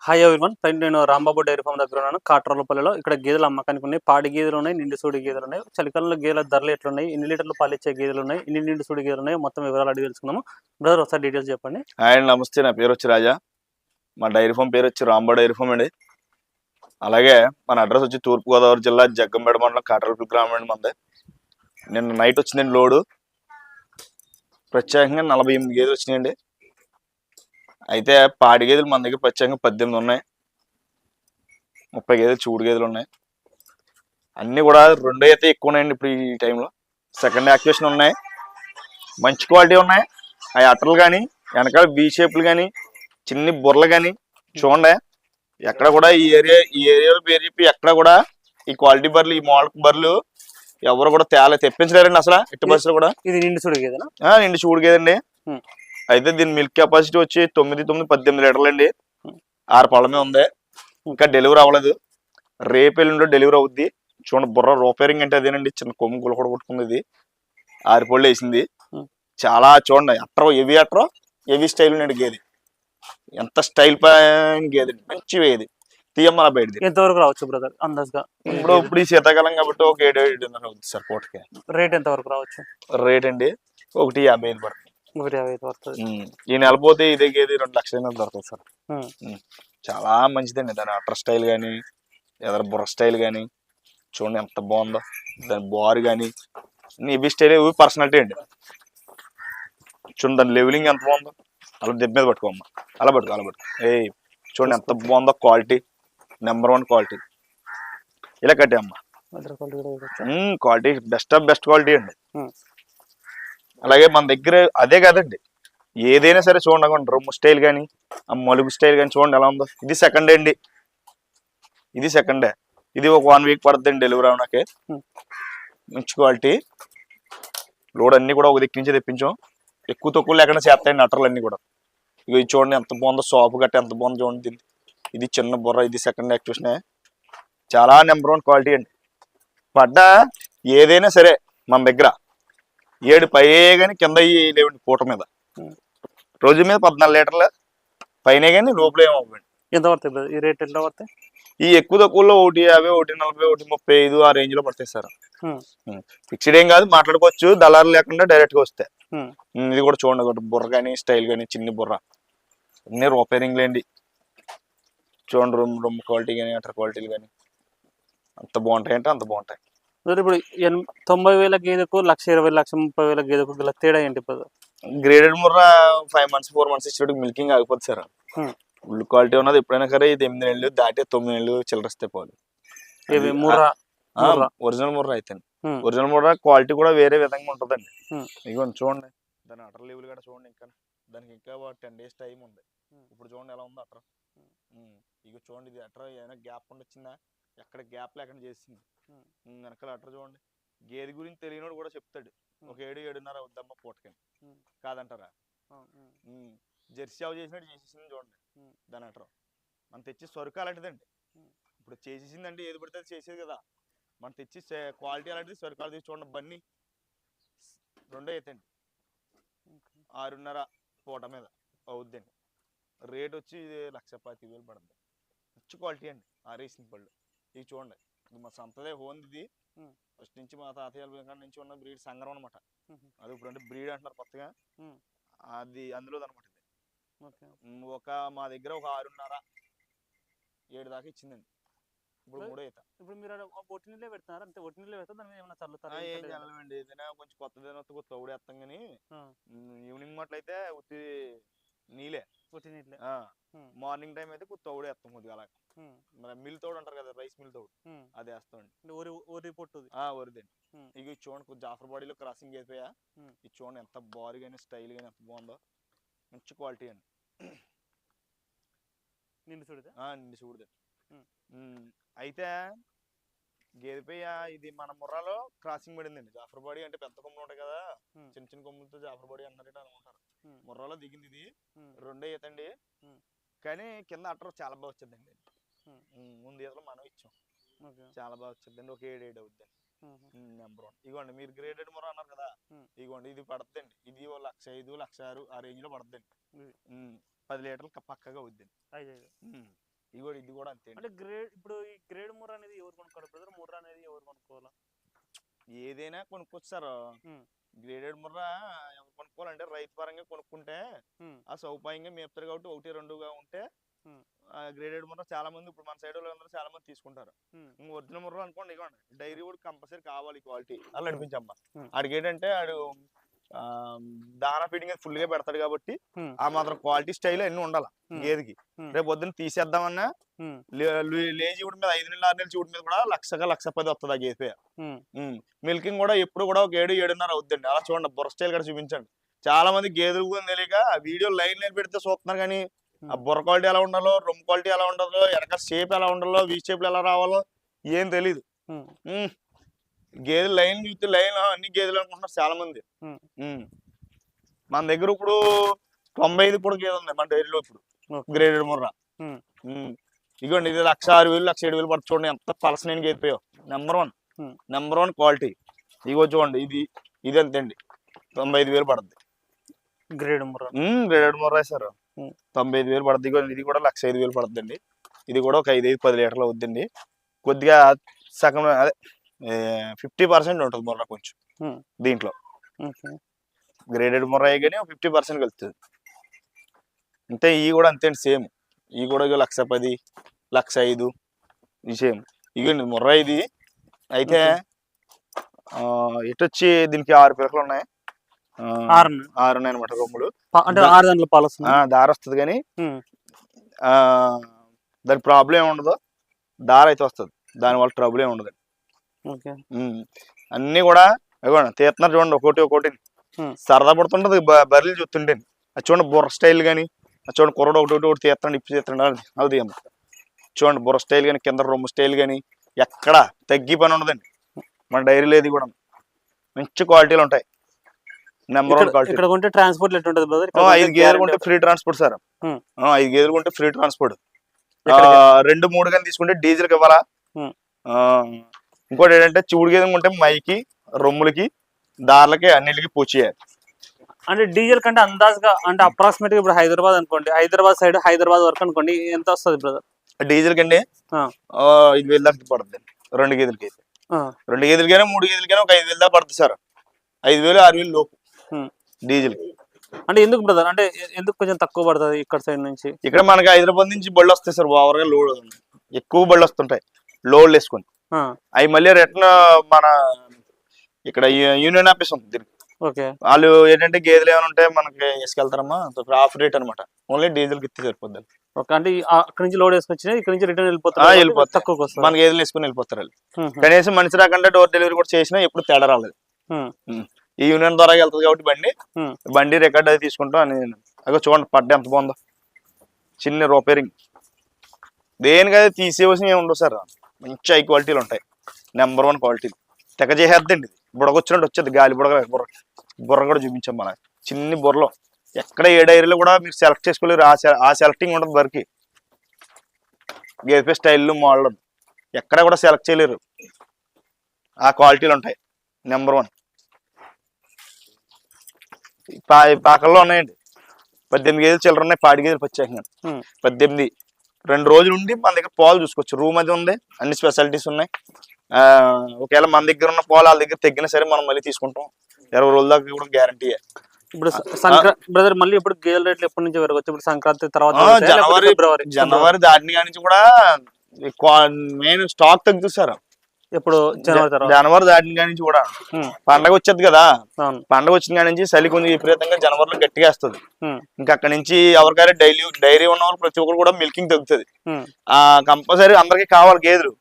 Hi everyone. Friend నేను Rambabu dairy farm దగ్గర ఉన్నాను. కాట్రోలపల్లిలో. ఇక్కడ గేదెలు అమ్మకానికి ఉన్నాయి. పాడి గేదెలు ఉన్నాయి, నిండు సూడి గేదెలు ఉన్నాయి. చలికాలంలో గేదెల ధరలు ఎట్లున్నాయి, ఎన్ని లీటర్లు పాలిచ్చే గేదెలు ఉన్నాయి, ఎన్ని నిండు సూడి గేదెలు ఉన్నాయి, మొత్తం వివరాలు అడిగి తెలుసుకుందాము. బ్రదర్ ఒకసారి డీటెయిల్స్ చెప్పండి. హాయ్ నమస్తే, నా పేరు వచ్చి రాజా. మా డైరీ ఫామ్ పేరు వచ్చి రాంబా డైరీ ఫామ్ అండి. అలాగే మన అడ్రస్ వచ్చి తూర్పుగోదావరి జిల్లా జగ్గంపేట మండలం కాట్రోలపల్లి గ్రామం అండి మంది. నిన్న నైట్ వచ్చిందండి లోడు. ప్రత్యేకంగా 48 గేదెలు వచ్చినాయండి. అయితే పాడి గేదెలు మన దగ్గర ప్రత్యేకంగా 18 ఉన్నాయి. 30 గేదెలు చూడు గేదెలు ఉన్నాయి. అన్నీ కూడా రెండో అయితే ఎక్కువ ఉన్నాయండి ఇప్పుడు ఈ టైంలో. సెకండ్ యాక్టివేషన్ ఉన్నాయి, మంచి క్వాలిటీ ఉన్నాయి. అవి అట్టలు కానీ వెనకాల బీ షేప్లు కానీ చిన్ని బుర్రలు కానీ చూడండి. ఎక్కడ కూడా ఈ ఏరియాలో పేరు చెప్పి ఎక్కడ కూడా ఈ క్వాలిటీ బర్రెలు, ఈ మోడల్ బర్రెలు ఎవరు కూడా తెప్పించలేరండి అసలు. ఎట్టి బస్సులు కూడా. ఇది నిండు సూడి గేదెనా? నిండు చూడు గేదండి. అయితే దీని మిల్క్ కెపాసిటీ వచ్చి 18 లీటర్లు అండి. 6 పళ్ళమే ఉంది. ఇంకా డెలివరీ అవ్వలేదు. రేపు ఎల్లుండో డెలివరీ అవుద్ది. చూడండి బుర్ర రోపేరింగ్ అంటే అదేనండి. చిన్న కొమ్ము గుల కూడా కొట్టుకుంది. ఇది 6 పళ్ళు వేసింది. చాలా చూడండి అట్రో హెవీ స్టైల్ ఉన్నాడు గేది. ఎంత స్టైల్ పైన గేది, మంచి వేది తీయమ్మల బయటది. ఎంతవరకు రావచ్చు బ్రదర్ అందాజుగా? ఇప్పుడు ఈ శీతాకాలం కాబట్టి ఒక 7-7.5 అవుతుంది సార్ పూటకి. రేట్ ఎంత వరకు రావచ్చు? రేట్ అండి 1.55 పడుతుంది. 1.55 పడుతుంది. ఈ నెల పోతే ఇదే గేది 2 లక్షల దొరుకుతుంది సార్. చాలా మంచిదండి. దాని అటర్ స్టైల్ కానీ ఎదర బుర్ర స్టైల్ కానీ చూడండి ఎంత బాగుందో. దాని బారు కానీ ఇవి స్టైల్ ఇవి పర్సనాలిటీ అండి. చూడండి దాని లెవెలింగ్ ఎంత బాగుందో. అలా దెబ్బ మీద పట్టుకోమ్మా. అలా పట్టుకో. చూడండి ఎంత బాగుందో. Quality number 1 quality. ఇలా కట్టే అమ్మా. Quality best of best quality అండి. అలాగే మన దగ్గర అదే కాదండి, ఏదైనా సరే చూడండి. రొమ్ము స్టైల్ కానీ ఆ మలుగు స్టైల్ కానీ చూడండి ఎలా ఉందో. ఇది సెకండ్ అండి. ఇది ఒక 1 వీక్ పడుతుందండి డెలివరీ అవడాకే. మంచి క్వాలిటీ. లోడ్ అన్ని కూడా ఒక దిక్కు నుంచి తెప్పించాం. ఎక్కువ తక్కువ లేకుండా చేస్తాయండి అట్టర్లు అన్ని కూడా. ఇవి చూడండి ఎంత బాగుందో. సాపు గట్ట ఎంత బాగుందో చూడండి. ఇది చిన్న బుర్ర. ఇది సెకండ్ యాక్టివేషన్. చాలా నెంబర్ 1 క్వాలిటీ అండి. పడ్డ ఏదైనా సరే మన దగ్గర 7 పై కానీ కింద లేవండి. పూట మీద రోజు మీద 14 లీటర్ల పైన కానీ లోపల ఏమవ్వండి. ఎంత పడుతుంది ఈ రేట్? ఎంత పడతాయి? ఈ ఎక్కువ తక్కువలో 1.50, 1.40, 1.35 ఆ రేంజ్ లో పడతాయి సార్. ఫిక్స్డ్ ఏం కాదు, మాట్లాడుకోవచ్చు. దళారు లేకుండా డైరెక్ట్ గా వస్తాయి. ఇది కూడా చూడండి బుర్ర కానీ స్టైల్ కానీ చిన్ని బుర్ర అన్ని రోపేరింగ్ లేండి. చూడండి రొమ్ము క్వాలిటీ కానీ అటర్ క్వాలిటీలు కానీ అంత బాగుంటాయి అంటే అంత బాగుంటాయి. ఇప్పుడు 90,000 గేదెకు 1,20,000, 1,30,000 గేదెకు గల తేడా ఏంటి? గ్రేడెడ్ ముర్రా 5 months 4 months ఇచ్చేటికి మిల్కింగ్ ఆగిపోతుంది సార్. ఫుల్ క్వాలిటీ ఉన్నది ఎప్పుడైనా సరే. ఇది 8 నెలలు దాటే 9 నెలలు చిల్లరస్తే పోవాలి. ఒరిజినల్ ముర్రా అయితే ఒరిజినల్ ముర్రా క్వాలిటీ కూడా వేరే విధంగా ఉంటుందండి. ఇక చూడండి దాని అటర్ లెవెల్ కూడా చూడండి. ఇంకా దానికి ఇంకా 10 days టైం ఉంది. ఇప్పుడు చూడండి ఎలా ఉందో అటర్. ఇక చూడండి ఇది అటర్ ఏమైనా గ్యాప్ ఉండొచ్చిందా? ఎక్కడ గ్యాప్ లేకుండా చేసింది. వెనకాల అటర్ చూడండి. గేదె గురించి తెలియనోడు కూడా చెప్తాడు ఒక 7-7.5 అవుద్దమ్మా పూటకని. కాదంటారా? జెర్సీ అవి చేసినట్టు చేసేసింది చూడండి దాని అటర్. మనం తెచ్చి సరుకు అలాంటిదండి. ఇప్పుడు చేసేసిందండి, ఏది పడితే చేసేది కదా. మనం తెచ్చి క్వాలిటీ అలాంటిది, సరుకు అలాంటిది. చూడండి బన్నీ 2 అవుతాయండి. 6.5 పూట మీద అవుద్దండి. రేట్ వచ్చి 1,10,000 పడుతుంది. మంచి క్వాలిటీ అండి. ఆరేసిన పళ్ళు ఇవి చూడండి. ఇది మా సంతదే హోన్. ఇది ఫస్ట్ నుంచి మా తాతయ్య నుంచి ఉన్న బ్రీడ్ సంగరం అనమాట. అది ఇప్పుడు అంటే బ్రీడ్ అంటున్నారు కొత్తగా. అది అందులో అనమాట. ఇది ఒక మా దగ్గర ఒక 6.5 7 దాకా ఇచ్చిందండి. ఇప్పుడు 3 అవుతా. ఇప్పుడు మీరు ఒట్టి నీళ్ళే పెడుతున్నారు అంటే ఒట్టి నీళ్ళే పెడతా దాని ఏమైనా చల్లుతారా? ఏం చల్లమండి. ఏదైనా కొంచెం కొత్తదైనా తౌడేస్తాం కానీ ఈవినింగ్ మాటలయితే ఉత్తి నీళ్ళే. ఒట్టి నీళ్ళే. మార్నింగ్ టైం అయితే తౌడేస్తాం కొద్దిగా అలా. మన మిల్ తోడు అంటారు కదా, రైస్ మిల్ తోడు, అది వేస్తామండి. వరి పొట్టుది. వరిదండి. ఇక చూడండి జాఫర్ బాడీలో క్రాసింగ్ అయిపోయా. ఇది చూడండి ఎంత బాడీ కానీ స్టైల్ కానీ ఎంత బాగుందో. మంచి క్వాలిటీ అండి. నిండు చూడదండి. అయితే గేదెపేయ ఇది మన ముర్రాలో క్రాసింగ్ పడిందండి. జాఫర్ బాడీ అంటే పెద్ద కొమ్ములు ఉంటాయి కదా, చిన్న చిన్న కొమ్ములతో జాఫర్ బాడీ అన్నారట అనుకుంటారు. ముర్రాలో దిగింది ఇది. 2 అవుతండి. కానీ కింద అటర్ చాలా బాగా వచ్చిందండి. ముందు ఈతలో మనం ఇచ్చాం. చాలా బాగా వచ్చిందండి. ఒక 7 అవుద్దండి. నెంబర్ 1. ఇగోండి మీరు గ్రేడెడ్ ముర్రా అన్నారు కదా, ఇగోండి ఇది పడుతుందండి. ఇది 1,05,000, 1,06,000 ఆ రేంజ్ లో పడుతుందండి. 10 లీటర్లు పక్కగా అవుద్దండి. ఇది కూడా అంతే అంటే గ్రేడ్ ఇప్పుడు ఈ గ్రేడ్ ముర్రా అనేది ఎవరు కొనుక్కోవాలి బ్రదర్? ముర్రా అనేది ఎవరు కొనుక్కోవాలా? ఏదైనా కొనుక్కోవచ్చు సార్. గ్రేడెడ్ ముర్రా ఎవరు కొనుక్కోవాలంటే రైతు పరంగా కొనుక్కుంటే ఆ సౌపాయంగా మేపుతారు కాబట్టి 1-2గా ఉంటే గ్రేడెడ్ ముర్రా చాలా మంది ఇప్పుడు మన సైడ్ వాళ్ళందరూ చాలా మంది తీసుకుంటారు. ఒరిజినల్ ముర్రా అనుకోండి ఇవ్వండి డైరీ కూడా కంపల్సరీ కావాలి క్వాలిటీ అలా నడిపించమ్మా. ఆడికి ఏంటంటే ఆడు దానా ఫీడింగ్ ఫుల్ గా పెడతాడు కాబట్టి ఆ మాత్రం క్వాలిటీ స్టైల్ అన్ని ఉండాలి గేదెకి. రేపు పొద్దున్న తీసేద్దామన్నా లేజీ కూడా మీద 5 నెలలు 6 నెలల చూడు మీద కూడా 1,10,000 వస్తుంది ఆ గేదె. మిల్కింగ్ కూడా ఎప్పుడు కూడా ఒక 7-7.5 అవుద్దండి. అలా చూడండి బుర్ర స్టైల్ కూడా చూపించండి. చాలా మంది గేదెలు కూడా తెలియక వీడియో లైన్ పెడితే చూస్తున్నారు కానీ ఆ బుర్ర క్వాలిటీ ఎలా ఉండాలో, రొమ్ము క్వాలిటీ ఎలా ఉండాలో, వెనక షేప్ ఎలా ఉండాలో, వీ షేప్ ఎలా రావాలో ఏం తెలీదు. గేదెలు లైన్ చూస్తే లైన్ అన్ని గేదెలు అనుకుంటున్నారు చాలా మంది. మన దగ్గర ఇప్పుడు 95 కూడా గేదె ఉంది మన డైరీలో ఇప్పుడు గ్రేడెడ్ ముర్రా. ఇదిగోండి ఇది 1,06,000 1,07,000 పడుతుంది చూడండి ఎంత పలసనైన గేదిపోయావు. Number 1 quality. ఇగో చూడండి ఇది అంతేండి 95,000 పడుతుంది grade Murrah. Graded Murrah sir 95,000 పడుతుంది. ఇగో ఇది కూడా 1,05,000 పడుతుందండి. ఇది కూడా ఒక 5-10 లీటర్లు అవుద్దండి. కొద్దిగా సగం అదే 50% ఉంటుంది ముర్రా కొంచెం దీంట్లో. గ్రేడెడ్ ముర్రా కానీ 50% కలుస్తుంది అంతే. ఇవి కూడా అంతే అండి సేమ్. ఇవి కూడా 1,10,000 1,05,000 ఇది సేమ్. ఇగోండి ముర్రా ఇది అయితే ఇటు వచ్చి దీనికి 6 పిలకలు ఉన్నాయి. 6 ఉన్నాయి అనమాట రొమ్ములు. దార వస్తుంది కానీ దాని ప్రాబ్లం ఏమి ఉండదు. దార అయితే వస్తుంది దానివల్ల ట్రబుల్ ఏమి ఉండదు. అన్ని కూడా తీస్తున్నారు చూడండి ఒకటి సరదా పడుతుంటది బర్రెలు చూస్తుంటే. అది చూడండి బుర్ర స్టైల్ కానీ అది చూడండి కుర్రడు ఒకటి తీస్తాడు ఇప్పు తీస్తాడు అది అమ్మ చూడండి బుర్ర స్టైల్ కానీ కింద రొమ్ము స్టైల్ కానీ ఎక్కడ తగ్గి పని ఉండదండి మన డైరీలో. ఇది కూడా మంచి క్వాలిటీలు ఉంటాయి. Number 1 quality. 5 గేదెలు కొంటే ఫ్రీ ట్రాన్స్పోర్ట్ సార్. 5 గేదెలు కొంటే ఫ్రీ ట్రాన్స్పోర్ట్. 2-3 కానీ తీసుకుంటే డీజిల్కి ఇవ్వాలా. ఇంకోటి ఏంటంటే చూడు గేదెలు కొంటే మైకి రొమ్ములకి దార్లకి అన్నిటికి పూచేయాలి. అంటే డీజిల్ కంటే అందాజుగా అంటే అప్రాక్సిమేట్ గా ఇప్పుడు హైదరాబాద్ అనుకోండి, హైదరాబాద్ వరకు అనుకోండి ఎంత వస్తుంది బ్రదర్? డీజిల్ కండి 5,000 దాకా పడుతుంది 2 గేదెలకి అయితే. 2 గేదెలకైనా 3 గేదెలకైనా ఒక 5,000 దాకా పడుతుంది సార్. 5,000-6,000 లోపు డీజిల్. అంటే ఎందుకు బ్రదర్? అంటే ఎందుకు కొంచెం తక్కువ పడుతుంది ఇక్కడ సైడ్ నుంచి? ఇక్కడ మనకి హైదరాబాద్ నుంచి బళ్ళు వస్తాయి సార్. ఓవర్గా లోడ్ ఎక్కువ బళ్ళు వస్తుంటాయి లోడ్లు వేసుకొని. అవి మళ్ళీ రిటర్న్ మన ఇక్కడ యూనియన్ ఆఫీస్ ఉంది దీనికి. వాళ్ళు ఏంటంటే గేదెలు ఏమైనా ఉంటే మనకి వేసుకెళ్తారమ్మా ఆఫ్ రేట్ అనమాట. ఓన్లీ డీజిల్ కి సరిపోద్ది. అంటే అక్కడ నుంచి లోడ్ వేసుకొచ్చి ఇక్కడ నుంచి రిటర్న్ వెళ్ళిపోతారు. తక్కువ మన గేదెలు వేసుకుని వెళ్ళిపోతారు వాళ్ళు. కనీసం మనిషి రాకుండా డోర్ డెలివరీ కూడా చేసినా ఎప్పుడు తేడా రాలేదు. ఈ యూనియన్ ద్వారా వెళ్తుంది కాబట్టి బండి రికార్డ్ అది తీసుకుంటాం అని. అక్కడ చూడండి పడ్డ ఎంత బాగుందో. చిన్న రిపేరింగ్ దేనికైతే తీసేవలసిన ఏమి ఉండవు సార్. మంచి హై క్వాలిటీలు ఉంటాయి. నెంబర్ 1 క్వాలిటీలు. తెగ చేసేద్దండి. బుడగొచ్చినట్టు వచ్చేది గాలి బుర్ర కూడా చూపించాం మన చిన్ని బుర్రలో. ఎక్కడ ఏ డైరీలో కూడా మీరు సెలెక్ట్ చేసుకోలేరు. ఆ సెలెక్టింగ్ ఉంటుంది బరికి. గేదె స్టైల్ మోడల్ ఎక్కడ కూడా సెలెక్ట్ చేయలేరు. ఆ క్వాలిటీలు ఉంటాయి. నెంబర్ 1 పాకల్లో ఉన్నాయండి. 18 గేదెలు చిల్లర ఉన్నాయి. పాడి గేదెలు ప్రత్యేకంగా 18. 2 రోజులు ఉండి మన దగ్గర పాలు చూసుకోవచ్చు. రూమ్ అది ఉంది. అన్ని స్పెషాలిటీస్ ఉన్నాయి. ఒకవేళ మన దగ్గర ఉన్న పాలు వాళ్ళ దగ్గర తగ్గినా సరే మనం మళ్ళీ తీసుకుంటాం. 20 రోజుల దాకా కూడా గ్యారంటీ. ఇప్పుడు బ్రదర్ మళ్ళీ ఇప్పుడు గేదెల రేట్లు ఎప్పటి నుంచి పెరగచ్చు? ఇప్పుడు సంక్రాంతి తర్వాత జనవరి దాటిని నుంచి కూడా మెయిన్ స్టాక్ తగ్గుతుంది సార్. ఇప్పుడు జనవరి దాటిన నుంచి కూడా పండగ వచ్చేది కదా. పండగ వచ్చిన కాడి నుంచి చలి కొంచెం విపరీతంగా జనవరిలో గట్టిగా వేస్తుంది. ఇంకా అక్కడి నుంచి ఎవరికైనా డైరీ ఉన్న వాళ్ళు ప్రతి ఒక్కరు కూడా మిల్కింగ్ తగ్గుతుంది. కంపల్సరీ అందరికి కావాలి గేదెలు.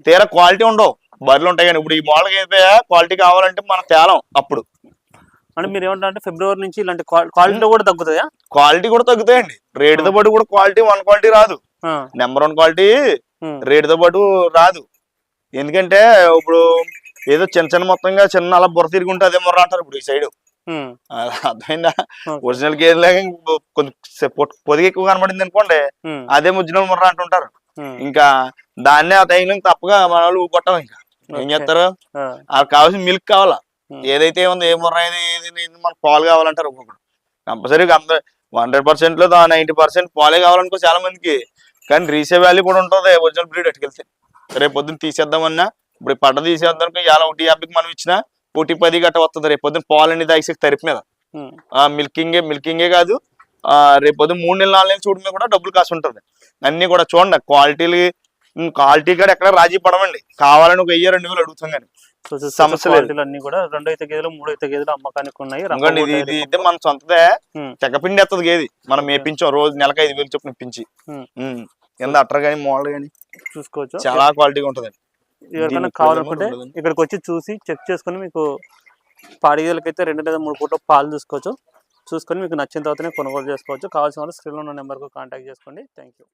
తీరా క్వాలిటీ ఉండవు. బర్రెలు ఉంటాయి కానీ ఇప్పుడు ఈ మోడల్ గేదె క్వాలిటీ కావాలంటే మనం తేలం. అప్పుడు అంటే మీరు ఏమంటారంటే ఫిబ్రవరి నుంచి ఇలాంటి క్వాలిటీ కూడా తగ్గుతాయా? క్వాలిటీ కూడా తగ్గుతాయండి. రేటుతో పాటు కూడా క్వాలిటీ 1 క్వాలిటీ రాదు. నెంబర్ 1 క్వాలిటీ రేటుతో పాటు రాదు. ఎందుకంటే ఇప్పుడు ఏదో చిన్న మొత్తంగా చిన్న అలా బుర్ర తిరిగి ఉంటే అదే ముర్రా అంటారు ఇప్పుడు ఈ సైడ్. అర్థమైందా? ఒరిజినల్ గేదెలాగా కొంచెం పొదిగి ఎక్కువ కనబడింది అనుకోండి అదే ఒరిజినల్ ముర్రా అంటుంటారు. ఇంకా దాన్నే ఆ టైంలో తప్పగా మన వాళ్ళు కొట్టం. ఇంకా ఏం చేస్తారు? వాళ్ళకి కావాల్సిన మిల్క్ కావాలా. ఏదైతే ఉందో ఏ ముర్రా ఏది మనకు పాలు కావాలంటారు. ఒక్కొక్కరు కంపల్సరీగా 100% 90% పాలే కావాలనుకో చాలా మందికి. కానీ రీసే వాల్యూ కూడా ఉంటుంది ఒరిజినల్ బ్రీడ్ అట్టుకెళ్తే. రేపు పొద్దున్న తీసేద్దామన్నా ఇప్పుడు ఈ పడ్డ తీసేద్దాం ఇలా 1.50కి మనం ఇచ్చినా 1.10 గట్ట వస్తుంది. రేపు పొద్దున్న పాలన్నీ దాయిసే తరిపి మీద మిల్కింగే కాదు, రేపు పొద్దున్న 3 నెలలు 4 నెలలు చూడు మీద కూడా డబ్బులు కాసు ఉంటుంది. అన్ని కూడా చూడండి క్వాలిటీ కూడా ఎక్కడ రాజీ పడమండి. కావాలని ఒక 1000-2000 అడుగుతాం కానీ సమస్య లేదు. అన్ని కూడా 2 ఈత గేదెలు 3 ఈత గేదెలు అమ్మకానికి ఉన్నాయి. ఇది మన సొంతదే, తెగపిండి ఎత్తది గేది. మనం మేపించాం రోజు నెలకు 5,000 చొప్పున ఇప్పించి. కింద అట్టర్ కానీ మోడల్ కానీ చూసుకోవచ్చు, చాలా క్వాలిటీగా ఉంటుంది. ఎవరికైనా కావాలనుకుంటే ఇక్కడికి వచ్చి చూసి చెక్ చేసుకుని మీకు పాడి గేదెలకైతే 2 లేదా 3 పూట పాలు చూసుకొని మీకు నచ్చిన తర్వాతనే కొనుగోలు చేసుకోవచ్చు. కావాల్సిన వాళ్ళు స్క్రీన్లో ఉన్న నెంబర్కు కాంటాక్ట్ చేసుకోండి. Thank you.